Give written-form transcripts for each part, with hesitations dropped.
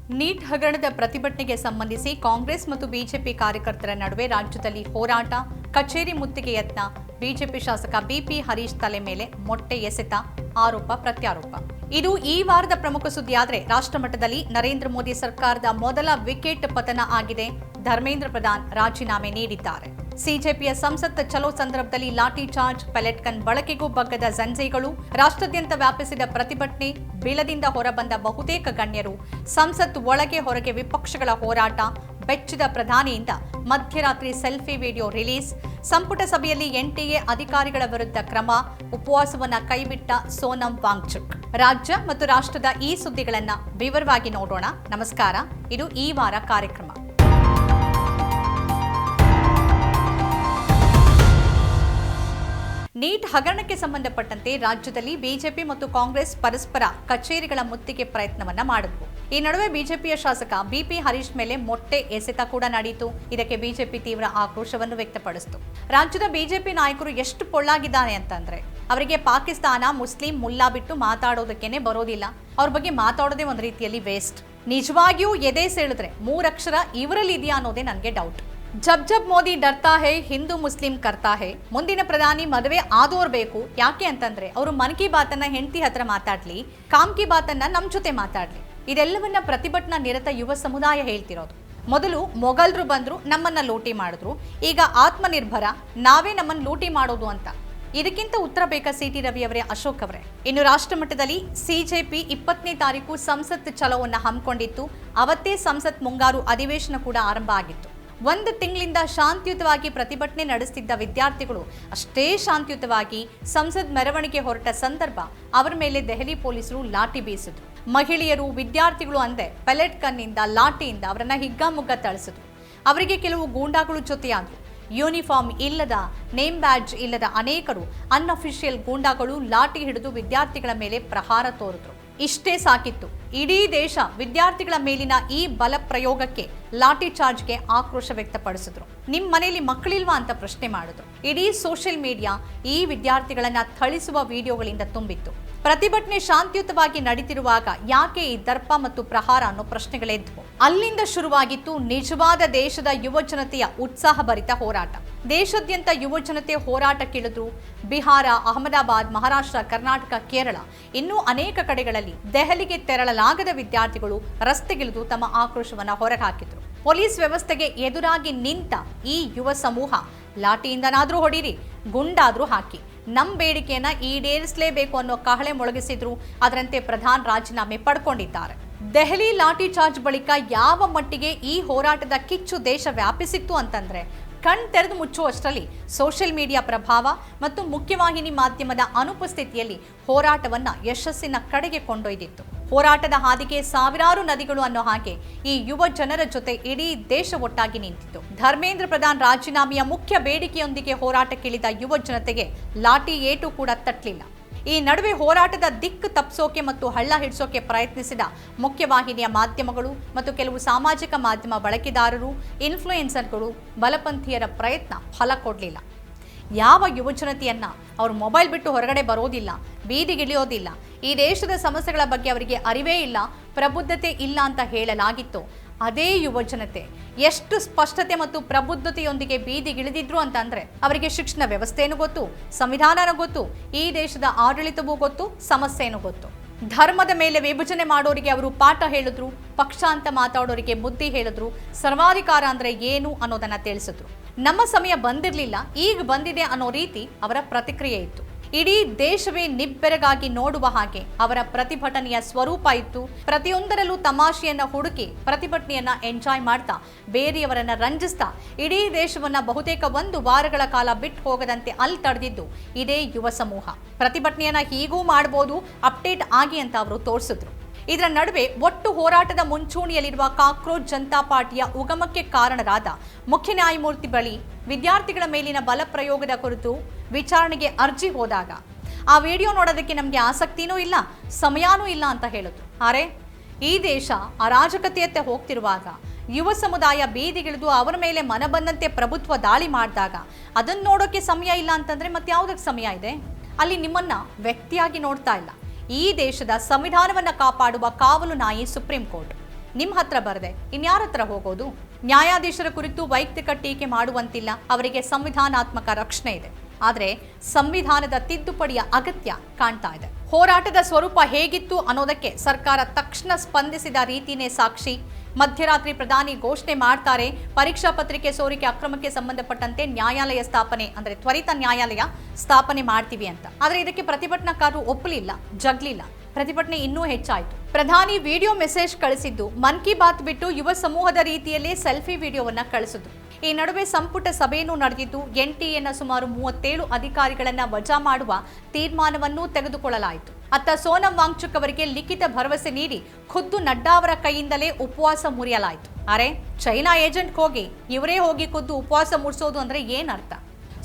Neat ಹಗರಣದ ಪ್ರತಿಭಟನೆಗೆ ಸಂಬಂಧಿಸಿ ಕಾಂಗ್ರೆಸ್ ಮತ್ತು ಬಿಜೆಪಿ ಕಾರ್ಯಕರ್ತರ ನಡುವೆ ರಾಜ್ಯದಲ್ಲಿ ಹೋರಾಟ, ಕಚೇರಿ ಮುತ್ತಿಗೆ ಯತ್ನ, ಬಿಜೆಪಿ ಶಾಸಕ ಬಿಪಿ ಹರೀಶ್ ತಲೆ ಮೇಲೆ ಮೊಟ್ಟೆ ಎಸೆತ, ಆರೋಪ ಪ್ರತ್ಯಾರೋಪ. ಇದು ಈ ವಾರದ ಪ್ರಮುಖ ಸುದ್ದಿಯಾದರೆ ರಾಷ್ಟ್ರಮಟ್ಟದಲ್ಲಿ ನರೇಂದ್ರ ಮೋದಿ ಸರ್ಕಾರದ ಮೊದಲ ವಿಕೆಟ್ ಪತನ ಆಗಿದೆ. ಧರ್ಮೇಂದ್ರ ಪ್ರಧಾನ್ ರಾಜೀನಾಮೆ ನೀಡಿದ್ದಾರೆ. ಸಿಜೆಪಿಯ ಸಂಸತ್ ಚಲೋ ಸಂದರ್ಭದಲ್ಲಿ ಲಾಠಿ ಚಾರ್ಜ್, ಪೆಲೆಟ್ ಗನ್ ಬಳಕೆಗೂ ಬಗ್ಗದ ಜಂಜೆಗಳು, ರಾಷ್ಟ್ರಾದ್ಯಂತ ವ್ಯಾಪಿಸಿದ ಪ್ರತಿಭಟನೆ, ಬೀಳದಿಂದ ಹೊರಬಂದ ಬಹುತೇಕ ಗಣ್ಯರು, ಸಂಸತ್ ಒಳಗೆ ಹೊರಗೆ ವಿಪಕ್ಷಗಳ ಹೋರಾಟ, ಬೆಚ್ಚಿದ ಪ್ರಧಾನಿಯಿಂದ ಮಧ್ಯರಾತ್ರಿ ಸೆಲ್ಫಿ ವಿಡಿಯೋ ರಿಲೀಸ್, ಸಂಪುಟ ಸಭೆಯಲ್ಲಿ ಎನ್ಟಿಎ ಅಧಿಕಾರಿಗಳ ವಿರುದ್ಧ ಕ್ರಮ, ಉಪವಾಸವನ್ನ ಕೈಬಿಟ್ಟ ಸೋನಂ ವಾಂಗ್ಚುಕ್. ರಾಜ್ಯ ಮತ್ತು ರಾಷ್ಟ್ರದ ಈ ಸುದ್ದಿಗಳನ್ನ ವಿವರವಾಗಿ ನೋಡೋಣ. ನಮಸ್ಕಾರ, ಇದು ಈ ವಾರ ಕಾರ್ಯಕ್ರಮ. ನೀಟ್ ಹಗರಣಕ್ಕೆ ಸಂಬಂಧಪಟ್ಟಂತೆ ರಾಜ್ಯದಲ್ಲಿ ಬಿಜೆಪಿ ಮತ್ತು ಕಾಂಗ್ರೆಸ್ ಪರಸ್ಪರ ಕಚೇರಿಗಳ ಮುತ್ತಿಗೆ ಪ್ರಯತ್ನವನ್ನ ಮಾಡಿದ್ವು. ಈ ನಡುವೆ ಬಿಜೆಪಿಯ ಶಾಸಕ ಬಿಪಿ ಹರೀಶ್ ಮೇಲೆ ಮೊಟ್ಟೆ ಎಸೆತ ಕೂಡ ನಡೆಯಿತು. ಇದಕ್ಕೆ ಬಿಜೆಪಿ ತೀವ್ರ ಆಕ್ರೋಶವನ್ನು ವ್ಯಕ್ತಪಡಿಸಿತು. ರಾಜ್ಯದ ಬಿಜೆಪಿ ನಾಯಕರು ಎಷ್ಟು ಪೊಳ್ಳಾಗಿದ್ದಾರೆ ಅಂತಂದ್ರೆ, ಅವರಿಗೆ ಪಾಕಿಸ್ತಾನ ಮುಸ್ಲಿಂ ಮುಲ್ಲಾ ಬಿಟ್ಟು ಮಾತಾಡೋದಕ್ಕೇನೆ ಬರೋದಿಲ್ಲ. ಅವ್ರ ಬಗ್ಗೆ ಮಾತಾಡೋದೇ ಒಂದು ರೀತಿಯಲ್ಲಿ ವೇಸ್ಟ್. ನಿಜವಾಗಿಯೂ ಎದೆ ಸೆಳೆದ್ರೆ 3 ಅಕ್ಷರ ಇವರಲ್ಲಿ ಇದೆಯಾ ಅನ್ನೋದೇ ನನಗೆ ಡೌಟ್. ಜಬ್ ಮೋದಿ ಡರ್ತಾ ಹೇ, ಹಿಂದೂ ಮುಸ್ಲಿಂ ಕರ್ತಾ ಹೇ. ಮುಂದಿನ ಪ್ರಧಾನಿ ಮದುವೆ ಆದೋರ್ ಬೇಕು. ಯಾಕೆ ಅಂತಂದ್ರೆ ಅವರು ಮನ್ ಕಿ ಬಾತನ್ನ ಹೆಂಡತಿ ಹತ್ರ ಮಾತಾಡ್ಲಿ, ಕಾಮ್ ಕಿ ಬಾತನ್ನ ನಮ್ ಜೊತೆ ಮಾತಾಡ್ಲಿ. ಇದೆಲ್ಲವನ್ನ ಪ್ರತಿಭಟನಾ ನಿರತ ಯುವ ಸಮುದಾಯ ಹೇಳ್ತಿರೋದು. ಮೊದಲು ಮೊಘಲರು ಬಂದ್ರು, ನಮ್ಮನ್ನ ಲೂಟಿ ಮಾಡಿದ್ರು. ಈಗ ಆತ್ಮನಿರ್ಭರ, ನಾವೇ ನಮ್ಮನ್ನ ಲೂಟಿ ಮಾಡೋದು ಅಂತ. ಇದಕ್ಕಿಂತ ಉತ್ತರ ಬೇಕಾ ಸಿಟಿ ರವಿ ಅವರೇ, ಅಶೋಕ್ ಅವರೇ? ಇನ್ನು ರಾಷ್ಟ್ರ ಮಟ್ಟದಲ್ಲಿ ಸಿಜೆಪಿ 20ನೇ ತಾರೀಕು ಸಂಸತ್ ಚಲೋವನ್ನ ಹಮ್ಮಿಕೊಂಡಿತ್ತು. ಅವತ್ತೇ ಸಂಸತ್ ಮುಂಗಾರು ಅಧಿವೇಶನ ಕೂಡ ಆರಂಭ ಆಗಿತ್ತು. 1 ತಿಂಗಳಿಂದ ಶಾಂತಿಯುತವಾಗಿ ಪ್ರತಿಭಟನೆ ನಡೆಸುತ್ತಿದ್ದ ವಿದ್ಯಾರ್ಥಿಗಳು ಅಷ್ಟೇ ಶಾಂತಿಯುತವಾಗಿ ಸಂಸತ್ ಮೆರವಣಿಗೆ ಹೊರಟ ಸಂದರ್ಭ ಅವರ ಮೇಲೆ ದೆಹಲಿ ಪೊಲೀಸರು ಲಾಠಿ ಬೀಸಿದ್ರು. ಮಹಿಳೆಯರು, ವಿದ್ಯಾರ್ಥಿಗಳು ಅಂದೆ ಪೆಲೆಟ್ ಗನ್ನಿಂದ, ಲಾಠಿಯಿಂದ ಅವರನ್ನ ಹಿಗ್ಗಾಮುಗ್ಗ ಥಳಿಸಿದ್ರು. ಅವರಿಗೆ ಕೆಲವು ಗೂಂಡಾಗಳು ಜೊತೆಯಾದ್ರು. ಯೂನಿಫಾರ್ಮ್ ಇಲ್ಲದ, ನೇಮ್ ಬ್ಯಾಡ್ಜ್ ಇಲ್ಲದ ಅನೇಕರು ಅನ್ಅಫಿಷಿಯಲ್ ಗೂಂಡಾಗಳು ಲಾಠಿ ಹಿಡಿದು ವಿದ್ಯಾರ್ಥಿಗಳ ಮೇಲೆ ಪ್ರಹಾರ ತೋರಿದ್ರು. ಇಷ್ಟೇ ಸಾಕಿತ್ತು. ಇಡೀ ದೇಶ ವಿದ್ಯಾರ್ಥಿಗಳ ಮೇಲಿನ ಈ ಬಲ ಪ್ರಯೋಗಕ್ಕೆ, ಲಾಠಿ ಚಾರ್ಜ್ಗೆ ಆಕ್ರೋಶ ವ್ಯಕ್ತಪಡಿಸಿದ್ರು. ನಿಮ್ಮ ಮನೆಯಲ್ಲಿ ಮಕ್ಕಳಿಲ್ವಾ ಅಂತ ಪ್ರಶ್ನೆ ಮಾಡಿದ್ರು. ಇಡೀ ಸೋಷಿಯಲ್ ಮೀಡಿಯಾ ಈ ವಿದ್ಯಾರ್ಥಿಗಳನ್ನ ಥಳಿಸುವ ವಿಡಿಯೋಗಳಿಂದ ತುಂಬಿತ್ತು. ಪ್ರತಿಭಟನೆ ಶಾಂತಿಯುತವಾಗಿ ನಡೀತಿರುವಾಗ ಯಾಕೆ ಈ ದರ್ಪ ಮತ್ತು ಪ್ರಹಾರ ಅನ್ನೋ ಪ್ರಶ್ನೆಗಳೆದ್ವು. ಅಲ್ಲಿಂದ ಶುರುವಾಗಿತ್ತು ನಿಜವಾದ ದೇಶದ ಯುವ ಜನತೆಯ ಉತ್ಸಾಹಭರಿತ ಹೋರಾಟ. ದೇಶಾದ್ಯಂತ ಯುವ ಜನತೆ ಹೋರಾಟಕ್ಕಿಳಿದ್ರು. ಬಿಹಾರ, ಅಹಮದಾಬಾದ್, ಮಹಾರಾಷ್ಟ್ರ, ಕರ್ನಾಟಕ, ಕೇರಳ, ಇನ್ನೂ ಅನೇಕ ಕಡೆಗಳಲ್ಲಿ ದೆಹಲಿಗೆ ತೆರಳಲಾಗದ ವಿದ್ಯಾರ್ಥಿಗಳು ರಸ್ತೆಗಿಳಿದು ತಮ್ಮ ಆಕ್ರೋಶವನ್ನ ಹೊರಹಾಕಿದ್ರು. ಪೊಲೀಸ್ ವ್ಯವಸ್ಥೆಗೆ ಎದುರಾಗಿ ನಿಂತ ಈ ಯುವ ಸಮೂಹ ಲಾಠಿಯಿಂದನಾದ್ರೂ ಹೊಡೀರಿ, ಗುಂಡಾದ್ರೂ ಹಾಕಿ, ನಮ್ಮ ಬೇಡಿಕೆಯನ್ನ ಈಡೇರಿಸಲೇಬೇಕು ಅನ್ನೋ ಕಹಳೆ ಮೊಳಗಿಸಿದ್ರು. ಅದರಂತೆ ಪ್ರಧಾನ್ ರಾಜೀನಾಮೆ ಪಡ್ಕೊಂಡಿದ್ದಾರೆ. ದೆಹಲಿ ಲಾಠಿ ಚಾರ್ಜ್ ಬಳಿಕ ಯಾವ ಮಟ್ಟಿಗೆ ಈ ಹೋರಾಟದ ಕಿಚ್ಚು ದೇಶ ವ್ಯಾಪಿಸಿತ್ತು ಅಂತಂದ್ರೆ, ಕಣ್ ತೆರೆದು ಮುಚ್ಚುವಷ್ಟರಲ್ಲಿ ಸೋಷಿಯಲ್ ಮೀಡಿಯಾ ಪ್ರಭಾವ ಮತ್ತು ಮುಖ್ಯವಾಹಿನಿ ಮಾಧ್ಯಮದ ಅನುಪಸ್ಥಿತಿಯಲ್ಲಿ ಹೋರಾಟವನ್ನ ಯಶಸ್ಸಿನ ಕಡೆಗೆ ಕೊಂಡೊಯ್ದಿತ್ತು. ಹೋರಾಟದ ಹಾದಿಗೆ ಸಾವಿರಾರು ನದಿಗಳು ಅನ್ನೋ ಹಾಗೆ ಈ ಯುವ ಜನರ ಜೊತೆ ಇಡೀ ದೇಶ ಒಟ್ಟಾಗಿ ನಿಂತಿತ್ತು. ಧರ್ಮೇಂದ್ರ ಪ್ರಧಾನ್ ರಾಜೀನಾಮೆಯ ಮುಖ್ಯ ಬೇಡಿಕೆಯೊಂದಿಗೆ ಹೋರಾಟಕ್ಕಿಳಿದ ಯುವ ಜನತೆಗೆ ಲಾಠಿ ಏಟು ಕೂಡ ತಟ್ಟಲಿಲ್ಲ. ಈ ನಡುವೆ ಹೋರಾಟದ ದಿಕ್ಕು ತಪ್ಪಿಸೋಕೆ ಮತ್ತು ಹಳ್ಳ ಹಿಡಿಸೋಕೆ ಪ್ರಯತ್ನಿಸಿದ ಮುಖ್ಯವಾಹಿನಿಯ ಮಾಧ್ಯಮಗಳು ಮತ್ತು ಕೆಲವು ಸಾಮಾಜಿಕ ಮಾಧ್ಯಮ ಬಳಕೆದಾರರು, ಇನ್ಫ್ಲೂಯೆನ್ಸರ್ಗಳು, ಬಲಪಂಥೀಯರ ಪ್ರಯತ್ನ ಫಲ ಕೊಡಲಿಲ್ಲ. ಯಾವ ಯುವಜನತೆಯನ್ನ ಅವರು ಮೊಬೈಲ್ ಬಿಟ್ಟು ಹೊರಗಡೆ ಬರೋದಿಲ್ಲ, ಬೀದಿಗಿಳಿಯೋದಿಲ್ಲ, ಈ ದೇಶದ ಸಮಸ್ಯೆಗಳ ಬಗ್ಗೆ ಅವರಿಗೆ ಅರಿವೇ ಇಲ್ಲ, ಪ್ರಬುದ್ಧತೆ ಇಲ್ಲ ಅಂತ ಹೇಳಲಾಗಿತ್ತು, ಅದೇ ಯುವಜನತೆ ಎಷ್ಟು ಸ್ಪಷ್ಟತೆ ಮತ್ತು ಪ್ರಬುದ್ಧತೆಯೊಂದಿಗೆ ಬೀದಿಗಿಳಿದಿದ್ರು ಅಂತಂದ್ರೆ, ಅವರಿಗೆ ಶಿಕ್ಷಣ ವ್ಯವಸ್ಥೆನೂ ಗೊತ್ತು, ಸಂವಿಧಾನನೂ ಗೊತ್ತು, ಈ ದೇಶದ ಆಡಳಿತವೂ ಗೊತ್ತು, ಸಮಸ್ಯೆನೂ ಗೊತ್ತು. ಧರ್ಮದ ಮೇಲೆ ವಿಭಜನೆ ಮಾಡೋರಿಗೆ ಅವರು ಪಾಠ ಹೇಳಿದ್ರು, ಪಕ್ಷ ಅಂತ ಮಾತಾಡೋರಿಗೆ ಬುದ್ಧಿ ಹೇಳಿದ್ರು, ಸರ್ವಾಧಿಕಾರ ಅಂದ್ರೆ ಏನು ಅನ್ನೋದನ್ನ ತಿಳಿಸಿದ್ರು. ನಮ್ಮ ಸಮಯ ಬಂದಿರಲಿಲ್ಲ, ಈಗ ಬಂದಿದೆ ಅನ್ನೋ ರೀತಿ ಅವರ ಪ್ರತಿಕ್ರಿಯೆ ಇತ್ತು. ಇಡೀ ದೇಶವೇ ನಿಬ್ಬೆರಗಾಗಿ ನೋಡುವ ಹಾಗೆ ಅವರ ಪ್ರತಿಭಟನೆಯ ಸ್ವರೂಪ ಇತ್ತು. ಪ್ರತಿಯೊಂದರಲ್ಲೂ ತಮಾಷೆಯನ್ನ ಹುಡುಕಿ ಪ್ರತಿಭಟನೆಯನ್ನ ಎಂಜಾಯ್ ಮಾಡ್ತಾ, ಬೇರೆಯವರನ್ನ ರಂಜಿಸ್ತಾ ಇಡೀ ದೇಶವನ್ನ ಬಹುತೇಕ 1 ವಾರಗಳ ಕಾಲ ಬಿಟ್ಟು ಹೋಗದಂತೆ ಅಲ್ಲಿ ತಡೆದಿದ್ದು ಇದೇ ಯುವ ಸಮೂಹ. ಪ್ರತಿಭಟನೆಯನ್ನ ಹೀಗೂ ಮಾಡಬಹುದು, ಅಪ್ಡೇಟ್ ಆಗಿ ಅಂತ ಅವರು ತೋರಿಸಿದ್ರು. ಇದರ ನಡುವೆ ಒಟ್ಟು ಹೋರಾಟದ ಮುಂಚೂಣಿಯಲ್ಲಿರುವ ಕಾಕ್ರೋಚ್ ಜನತಾ ಪಾರ್ಟಿಯ ಉಗಮಕ್ಕೆ ಕಾರಣರಾದ ಮುಖ್ಯ ನ್ಯಾಯಮೂರ್ತಿ ಬಳಿ ವಿದ್ಯಾರ್ಥಿಗಳ ಮೇಲಿನ ಬಲ ಪ್ರಯೋಗದ ಕುರಿತು ವಿಚಾರಣೆಗೆ ಅರ್ಜಿ ಹೋದಾಗ ಆ ವಿಡಿಯೋ ನೋಡೋದಕ್ಕೆ ನಮಗೆ ಆಸಕ್ತಿನೂ ಇಲ್ಲ, ಸಮಯನೂ ಇಲ್ಲ ಅಂತ ಹೇಳಿದ್ರು. ಆದರೆ ಈ ದೇಶ ಅರಾಜಕತೆಯತ್ತ ಹೋಗ್ತಿರುವಾಗ ಯುವ ಸಮುದಾಯ ಬೀದಿಗಿಳಿದು ಅವರ ಮೇಲೆ ಮನಬಂದಂತೆ ಪ್ರಭುತ್ವ ದಾಳಿ ಮಾಡಿದಾಗ ಅದನ್ನು ನೋಡೋಕೆ ಸಮಯ ಇಲ್ಲ ಅಂತಂದ್ರೆ ಮತ್ತೆ ಯಾವುದಕ್ಕೆ ಸಮಯ ಇದೆ? ಅಲ್ಲಿ ನಿಮ್ಮನ್ನ ವ್ಯಕ್ತಿಯಾಗಿ ನೋಡ್ತಾ ಇಲ್ಲ. ಈ ದೇಶದ ಸಂವಿಧಾನವನ್ನ ಕಾಪಾಡುವ ಕಾವಲು ನಾಯಿ ಸುಪ್ರೀಂ ಕೋರ್ಟ್. ನಿಮ್ಮ ಹತ್ರ ಬರದೆ ಇನ್ಯಾರ ಹತ್ರ ಹೋಗೋದು? ನ್ಯಾಯಾಧೀಶರ ಕುರಿತು ವೈಯಕ್ತಿಕ ಟೀಕೆ ಮಾಡುವಂತಿಲ್ಲ, ಅವರಿಗೆ ಸಂವಿಧಾನಾತ್ಮಕ ರಕ್ಷಣೆ ಇದೆ. ಆದರೆ ಸಂವಿಧಾನದ ತಿದ್ದುಪಡಿಯ ಅಗತ್ಯ ಕಾಣ್ತಾ ಇದೆ. ಹೋರಾಟದ ಸ್ವರೂಪ ಹೇಗಿತ್ತು ಅನ್ನೋದಕ್ಕೆ ಸರ್ಕಾರ ತಕ್ಷಣ ಸ್ಪಂದಿಸಿದ ರೀತಿನೇ ಸಾಕ್ಷಿ. ಮಧ್ಯರಾತ್ರಿ ಪ್ರಧಾನಿ ಘೋಷಣೆ ಮಾಡ್ತಾರೆ, ಪರೀಕ್ಷಾ ಪತ್ರಿಕೆ ಸೋರಿಕೆ ಅಕ್ರಮಕ್ಕೆ ಸಂಬಂಧಪಟ್ಟಂತೆ ನ್ಯಾಯಾಲಯ ಸ್ಥಾಪನೆ, ಅಂದ್ರೆ ತ್ವರಿತ ನ್ಯಾಯಾಲಯ ಸ್ಥಾಪನೆ ಮಾಡ್ತೀವಿ ಅಂತ. ಆದ್ರೆ ಇದಕ್ಕೆ ಪ್ರತಿಭಟನಾಕಾರರು ಒಪ್ಪಲಿಲ್ಲ, ಜಗ್ಲಿಲ್ಲ. ಪ್ರತಿಭಟನೆ ಇನ್ನೂ ಹೆಚ್ಚಾಯಿತು. ಪ್ರಧಾನಿ ವಿಡಿಯೋ ಮೆಸೇಜ್ ಕಳಿಸಿದ್ದು ಮನ್ ಕಿ ಬಾತ್ ಬಿಟ್ಟು ಯುವ ಸಮೂಹದ ರೀತಿಯಲ್ಲೇ ಸೆಲ್ಫಿ ವಿಡಿಯೋವನ್ನ ಕಳಿಸಿದ್ರು. ಈ ನಡುವೆ ಸಂಪುಟ ಸಭೆಯನ್ನು ನಡೆದಿದ್ದು NTAನ ಸುಮಾರು 37 ಅಧಿಕಾರಿಗಳನ್ನ ವಜಾ ಮಾಡುವ ತೀರ್ಮಾನವನ್ನು ತೆಗೆದುಕೊಳ್ಳಲಾಯಿತು. ಅತ್ತ ಸೋನಂ ವಾಂಗ್ಚುಕ್ ಅವರಿಗೆ ಲಿಖಿತ ಭರವಸೆ ನೀಡಿ ಖುದ್ದು ನಡ್ಡಾ ಅವರ ಕೈಯಿಂದಲೇ ಉಪವಾಸ ಮುರಿಯಲಾಯಿತು. ಅರೆ, ಚೈನಾ ಏಜೆಂಟ್ ಹೋಗಿ ಇವರೇ ಹೋಗಿ ಖುದ್ದು ಉಪವಾಸ ಮುರಿಸೋದು ಅಂದ್ರೆ ಏನರ್ಥ?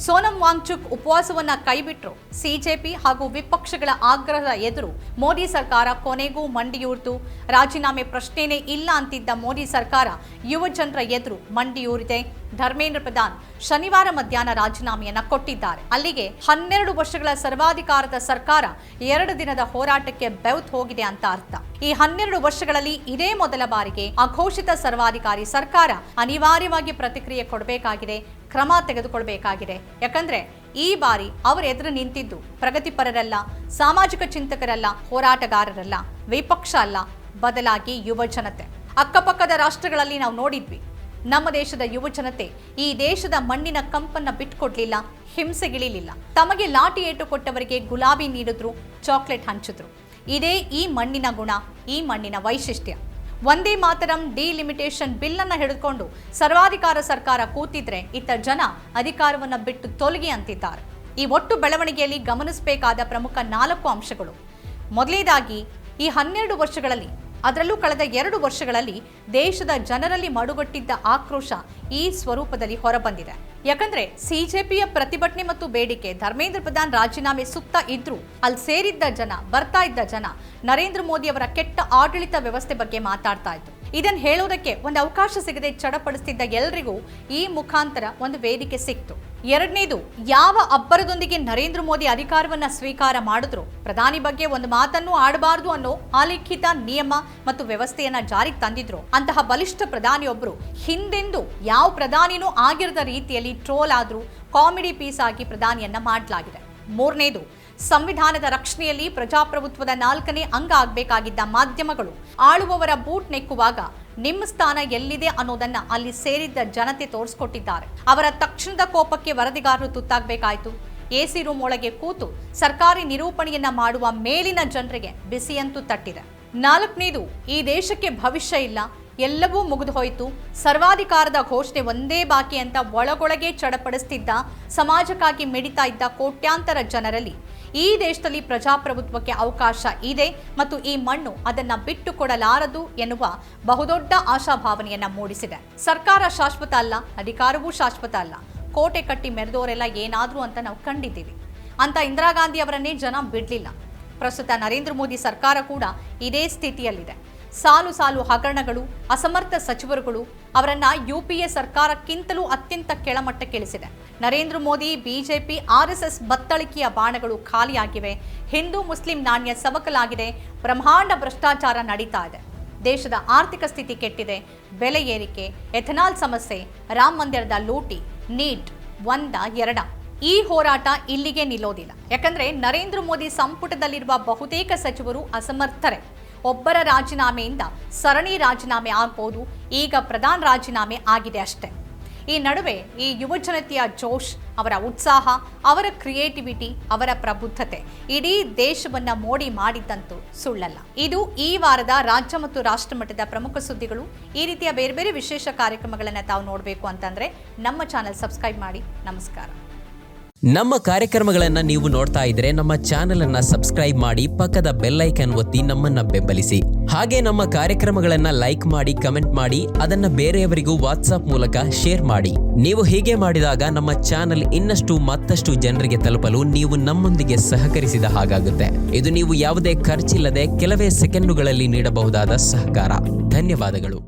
ಸೋನಂ ವಾಂಗ್ಚುಕ್ ಉಪವಾಸವನ್ನ ಕೈಬಿಟ್ರು. ಸಿಜೆಪಿ ಹಾಗೂ ವಿಪಕ್ಷಗಳ ಆಗ್ರಹದ ಎದುರು ಮೋದಿ ಸರ್ಕಾರ ಕೊನೆಗೂ ಮಂಡಿಯೂರಿತು. ರಾಜೀನಾಮೆ ಪ್ರಶ್ನೆನೇ ಇಲ್ಲ ಅಂತಿದ್ದ ಮೋದಿ ಸರ್ಕಾರ ಯುವ ಜನರ ಎದುರು ಮಂಡಿಯೂರಿದೆ. ಧರ್ಮೇಂದ್ರ ಪ್ರಧಾನ್ ಶನಿವಾರ ಮಧ್ಯಾಹ್ನ ರಾಜೀನಾಮೆಯನ್ನ ಕೊಟ್ಟಿದ್ದಾರೆ. ಅಲ್ಲಿಗೆ 12 ವರ್ಷಗಳ ಸರ್ವಾಧಿಕಾರದ ಸರ್ಕಾರ 2 ದಿನದ ಹೋರಾಟಕ್ಕೆ ಬೆವ್ತು ಹೋಗಿದೆ ಅಂತ ಅರ್ಥ. ಈ 12 ವರ್ಷಗಳಲ್ಲಿ ಇದೇ ಮೊದಲ ಬಾರಿಗೆ ಅಘೋಷಿತ ಸರ್ವಾಧಿಕಾರಿ ಸರ್ಕಾರ ಅನಿವಾರ್ಯವಾಗಿ ಪ್ರತಿಕ್ರಿಯೆ ಕೊಡಬೇಕಾಗಿದೆ, ಕ್ರಮ ತೆಗೆದುಕೊಳ್ಬೇಕಾಗಿದೆ. ಯಾಕಂದ್ರೆ ಈ ಬಾರಿ ಅವರ ಎದುರು ನಿಂತಿದ್ದು ಪ್ರಗತಿಪರರಲ್ಲ, ಸಾಮಾಜಿಕ ಚಿಂತಕರಲ್ಲ, ಹೋರಾಟಗಾರರಲ್ಲ, ವಿಪಕ್ಷ ಅಲ್ಲ, ಬದಲಾಗಿ ಯುವ ಜನತೆ. ಅಕ್ಕಪಕ್ಕದ ರಾಷ್ಟ್ರಗಳಲ್ಲಿ ನಾವು ನೋಡಿದ್ವಿ, ನಮ್ಮ ದೇಶದ ಯುವ ಜನತೆ ಈ ದೇಶದ ಮಣ್ಣಿನ ಕಂಪನ್ನ ಬಿಟ್ಕೊಡ್ಲಿಲ್ಲ, ಹಿಂಸೆಗಿಳಿಲಿಲ್ಲ. ತಮಗೆ ಲಾಠಿ ಏಟು ಕೊಟ್ಟವರಿಗೆ ಗುಲಾಬಿ ನೀಡಿದ್ರು, ಚಾಕ್ಲೇಟ್ ಹಂಚಿದ್ರು. ಇದೇ ಈ ಮಣ್ಣಿನ ಗುಣ, ಈ ಮಣ್ಣಿನ ವೈಶಿಷ್ಟ್ಯ. ಒಂದೇ ಮಾತರಂ ಡಿಲಿಮಿಟೇಷನ್ ಬಿಲ್ ಅನ್ನ ಹಿಡಿದುಕೊಂಡು ಸರ್ವಾಧಿಕಾರ ಸರ್ಕಾರ ಕೂತಿದ್ರೆ ಇತ್ತ ಜನ ಅಧಿಕಾರವನ್ನ ಬಿಟ್ಟು ತೊಲಗಿ ಅಂತಿದ್ದಾರೆ. ಈ ಒಟ್ಟು ಬೆಳವಣಿಗೆಯಲ್ಲಿ ಗಮನಿಸಬೇಕಾದ ಪ್ರಮುಖ 4 ಅಂಶಗಳು. ಮೊದಲನೇದಾಗಿ, ಈ 12 ವರ್ಷಗಳಲ್ಲಿ, ಅದರಲ್ಲೂ ಕಳೆದ 2 ವರ್ಷಗಳಲ್ಲಿ ದೇಶದ ಜನರಲ್ಲಿ ಮಡುಗಟ್ಟಿದ್ದ ಆಕ್ರೋಶ ಈ ಸ್ವರೂಪದಲ್ಲಿ ಹೊರಬಂದಿದೆ. ಯಾಕಂದ್ರೆ ಸಿಜೆಪಿಯ ಪ್ರತಿಭಟನೆ ಮತ್ತು ಬೇಡಿಕೆ, ಧರ್ಮೇಂದ್ರ ಪ್ರಧಾನ್ ರಾಜೀನಾಮೆ ಸುತ್ತ ಇದ್ರು ಅಲ್ಲಿ ಸೇರಿದ್ದ ಜನ, ಬರ್ತಾ ಇದ್ದ ಜನ ನರೇಂದ್ರ ಮೋದಿ ಅವರ ಕೆಟ್ಟ ಆಡಳಿತ ವ್ಯವಸ್ಥೆ ಬಗ್ಗೆ ಮಾತಾಡ್ತಾ ಇದ್ರು. ಇದನ್ನು ಹೇಳೋದಕ್ಕೆ ಒಂದು ಅವಕಾಶ ಸಿಗದೆ ಚಡಪಡಿಸ್ತಿದ್ದ ಎಲ್ರಿಗೂ ಈ ಮುಖಾಂತರ ಒಂದು ವೇದಿಕೆ ಸಿಕ್ತು. ಎರಡನೇದು, ಯಾವ ಅಬ್ಬರದೊಂದಿಗೆ ನರೇಂದ್ರ ಮೋದಿ ಅಧಿಕಾರವನ್ನ ಸ್ವೀಕಾರ ಮಾಡಿದ್ರು, ಪ್ರಧಾನಿ ಬಗ್ಗೆ ಒಂದು ಮಾತನ್ನು ಆಡಬಾರದು ಅನ್ನೋ ಅಲಿಖಿತ ನಿಯಮ ಮತ್ತು ವ್ಯವಸ್ಥೆಯನ್ನ ಜಾರಿಗೆ ತಂದಿದ್ರು, ಅಂತಹ ಬಲಿಷ್ಠ ಪ್ರಧಾನಿಯೊಬ್ಬರು ಹಿಂದೆಂದು ಯಾವ ಪ್ರಧಾನಿನೂ ಆಗಿರದ ರೀತಿಯಲ್ಲಿ ಟ್ರೋಲ್ ಆದ್ರೂ ಕಾಮಿಡಿ ಪೀಸ್ ಆಗಿ ಪ್ರಧಾನಿಯನ್ನ ಮಾಡಲಾಗಿದೆ. ಮೂರನೇದು, ಸಂವಿಧಾನದ ರಕ್ಷಣೆಯಲ್ಲಿ ಪ್ರಜಾಪ್ರಭುತ್ವದ 4ನೇ ಅಂಗ ಆಗಬೇಕಾಗಿದ್ದ ಮಾಧ್ಯಮಗಳು ಆಳುವವರ ಬೂಟ್ ನೆಕ್ಕುವಾಗ ನಿಮ್ಮ ಸ್ಥಾನ ಎಲ್ಲಿದೆ ಅನ್ನೋದನ್ನ ಅಲ್ಲಿ ಸೇರಿದ್ದ ಜನತೆ ತೋರಿಸ್ಕೊಟ್ಟಿದ್ದಾರೆ. ಅವರ ತಕ್ಷಣದ ಕೋಪಕ್ಕೆ ವರದಿಗಾರರು ತುತ್ತಾಗಬೇಕಾಯ್ತು. AC ರೂಮ್ ಒಳಗೆ ಕೂತು ಸರ್ಕಾರಿ ನಿರೂಪಣೆಯನ್ನ ಮಾಡುವ ಮೇಲಿನ ಜನರಿಗೆ ಬಿಸಿಯಂತೂ ತಟ್ಟಿದೆ. 4ನೇದು, ಈ ದೇಶಕ್ಕೆ ಭವಿಷ್ಯ ಇಲ್ಲ, ಎಲ್ಲವೂ ಮುಗಿದು ಹೋಯಿತು, ಸರ್ವಾಧಿಕಾರದ ಘೋಷಣೆ ಒಂದೇ ಬಾಕಿ ಅಂತ ಒಳಗೊಳಗೆ ಚಡಪಡಿಸ್ತಿದ್ದ, ಸಮಾಜಕ್ಕಾಗಿ ಮಿಡಿತಾ ಇದ್ದ ಕೋಟ್ಯಾಂತರ ಜನರಲ್ಲಿ ಈ ದೇಶದಲ್ಲಿ ಪ್ರಜಾಪ್ರಭುತ್ವಕ್ಕೆ ಅವಕಾಶ ಇದೆ ಮತ್ತು ಈ ಮಣ್ಣು ಅದನ್ನ ಬಿಟ್ಟು ಕೊಡಲಾರದು ಎನ್ನುವ ಬಹುದೊಡ್ಡ ಆಶಾಭಾವನೆಯನ್ನ ಮೂಡಿಸಿದೆ. ಸರ್ಕಾರ ಶಾಶ್ವತ ಅಲ್ಲ, ಅಧಿಕಾರವೂ ಶಾಶ್ವತ ಅಲ್ಲ. ಕೋಟೆ ಕಟ್ಟಿ ಮೆರೆದವರೆಲ್ಲ ಏನಾದ್ರು ಅಂತ ನಾವು ಕಂಡಿದ್ದೀವಿ. ಅಂತ ಇಂದಿರಾ ಗಾಂಧಿ ಅವರನ್ನೇ ಜನ ಬಿಡ್ಲಿಲ್ಲ. ಪ್ರಸ್ತುತ ನರೇಂದ್ರ ಮೋದಿ ಸರ್ಕಾರ ಕೂಡ ಇದೇ ಸ್ಥಿತಿಯಲ್ಲಿದೆ. ಸಾಲು ಸಾಲು ಹಗರಣಗಳು, ಅಸಮರ್ಥ ಸಚಿವರುಗಳು ಅವರನ್ನ UPA ಸರ್ಕಾರಕ್ಕಿಂತಲೂ ಅತ್ಯಂತ ಕೆಳಮಟ್ಟಕ್ಕಿಳಿಸಿದೆ. ನರೇಂದ್ರ ಮೋದಿ, BJP, RSS ಬತ್ತಳಿಕೆಯ ಬಾಣಗಳು ಖಾಲಿಯಾಗಿವೆ. ಹಿಂದೂ ಮುಸ್ಲಿಂ ನಾಣ್ಯ ಸವಕಲಾಗಿದೆ. ಬ್ರಹ್ಮಾಂಡ ಭ್ರಷ್ಟಾಚಾರ ನಡೀತಾ ಇದೆ. ದೇಶದ ಆರ್ಥಿಕ ಸ್ಥಿತಿ ಕೆಟ್ಟಿದೆ. ಬೆಲೆ ಏರಿಕೆ, ಎಥನಾಲ್ ಸಮಸ್ಯೆ, ರಾಮ ಮಂದಿರದ ಲೂಟಿ, ನೀಟ್ 1, 2. ಈ ಹೋರಾಟ ಇಲ್ಲಿಗೆ ನಿಲ್ಲೋದಿಲ್ಲ. ಯಾಕಂದ್ರೆ ನರೇಂದ್ರ ಮೋದಿ ಸಂಪುಟದಲ್ಲಿರುವ ಬಹುತೇಕ ಸಚಿವರು ಅಸಮರ್ಥರೇ. ಒಬ್ಬರ ರಾಜೀನಾಮೆಯಿಂದ ಸರಣಿ ರಾಜೀನಾಮೆ ಆಗ್ಬೋದು. ಈಗ ಪ್ರಧಾನ ರಾಜೀನಾಮೆ ಆಗಿದೆ ಅಷ್ಟೇ. ಈ ನಡುವೆ ಈ ಯುವ ಜನತೆಯ ಜೋಶ್, ಅವರ ಉತ್ಸಾಹ, ಅವರ ಕ್ರಿಯೇಟಿವಿಟಿ, ಅವರ ಪ್ರಬುದ್ಧತೆ ಇಡೀ ದೇಶವನ್ನ ಮೋಡಿ ಮಾಡಿದ್ದಂತೂ ಸುಳ್ಳಲ್ಲ. ಇದು ಈ ವಾರದ ರಾಜ್ಯ ಮತ್ತು ರಾಷ್ಟ್ರ ಮಟ್ಟದ ಪ್ರಮುಖ ಸುದ್ದಿಗಳು. ಈ ರೀತಿಯ ಬೇರೆ ಬೇರೆ ವಿಶೇಷ ಕಾರ್ಯಕ್ರಮಗಳನ್ನು ತಾವು ನೋಡಬೇಕು ಅಂತಂದ್ರೆ ನಮ್ಮ ಚಾನೆಲ್ ಸಬ್ಸ್ಕ್ರೈಬ್ ಮಾಡಿ. ನಮಸ್ಕಾರ. ನಮ್ಮ ಕಾರ್ಯಕ್ರಮಗಳನ್ನು ನೀವು ನೋಡ್ತಾ ಇದ್ರೆ ನಮ್ಮ ಚಾನೆಲ್ ಅನ್ನ ಸಬ್ಸ್ಕ್ರೈಬ್ ಮಾಡಿ, ಪಕ್ಕದ ಬೆಲ್ ಐಕಾನ್ ಒತ್ತಿ ನಮ್ಮನ್ನ ಬೆಂಬಲಿಸಿ. ಹಾಗೆ ನಮ್ಮ ಕಾರ್ಯಕ್ರಮಗಳನ್ನ ಲೈಕ್ ಮಾಡಿ, ಕಮೆಂಟ್ ಮಾಡಿ, ಅದನ್ನ ಬೇರೆಯವರಿಗೂ ವಾಟ್ಸ್ಆಪ್ ಮೂಲಕ ಶೇರ್ ಮಾಡಿ. ನೀವು ಹೀಗೆ ಮಾಡಿದಾಗ ನಮ್ಮ ಚಾನೆಲ್ ಇನ್ನಷ್ಟು ಮತ್ತಷ್ಟು ಜನರಿಗೆ ತಲುಪಲು ನೀವು ನಮ್ಮೊಂದಿಗೆ ಸಹಕರಿಸಿದ ಹಾಗಾಗುತ್ತೆ. ಇದು ನೀವು ಯಾವುದೇ ಖರ್ಚಿಲ್ಲದೆ ಕೆಲವೇ ಸೆಕೆಂಡುಗಳಲ್ಲಿ ನೀಡಬಹುದಾದ ಸಹಕಾರ. ಧನ್ಯವಾದಗಳು.